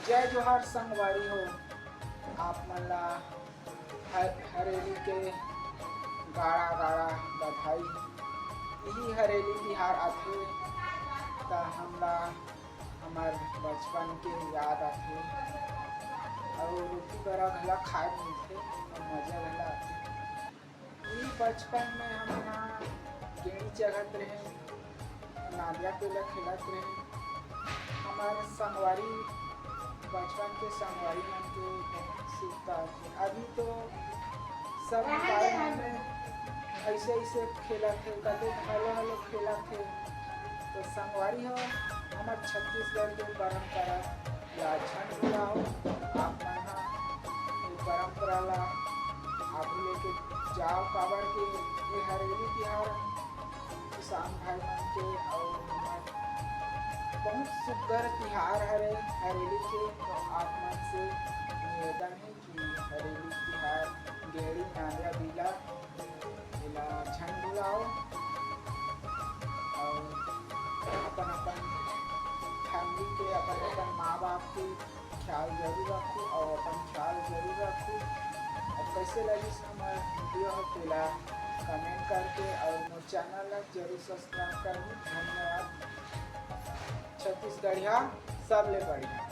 जय जोहार संगवारी हो। आप मन ला हरेली के गाड़ा गाड़ा बधाई। यही हरेली तिहार आथे त हमला हमार बचपन के याद आथे और रोटी बरा घला खाए मिलथे और मजा घला आथे। यही बचपन में हम यहाँ गेड़ी चढ़त रहे, नादिया पेला खेलत रहे। हमारे संगवारी बचपन के संगवारी मन के बहुत सुखता आथे। अभी तो सब मोबाइल में ऐसे ऐसे खेलत थे, कदे हलो हलो खेलत थे। तो संगवारी हो हमार छत्तीसगढ़ के परंपरा या झंड बुलाओ। आप मन हा ये परंपरा ला आगे लेके जाओ, काबर के ये हरेली तिहार किसान भाई मन के और हमार बहुत सुघर तिहार हरे हरेली के। तो आप मन से निवेदन है कि हरेली तिहार गेड़ी नांदिया बिला इला झंड बुलाओ और अपन अपन फैमिली के अपन माँ बाप के ख्याल जरूर रखो और अपन ख्याल जरूर रखो। और कैसे लगी हमारे वीडियो हो तेला कमेंट करके और मोर चैनल ला जरूर सब्सक्राइब करो। धन्यवाद। छत्तीसगढ़िया सबले बढ़िया।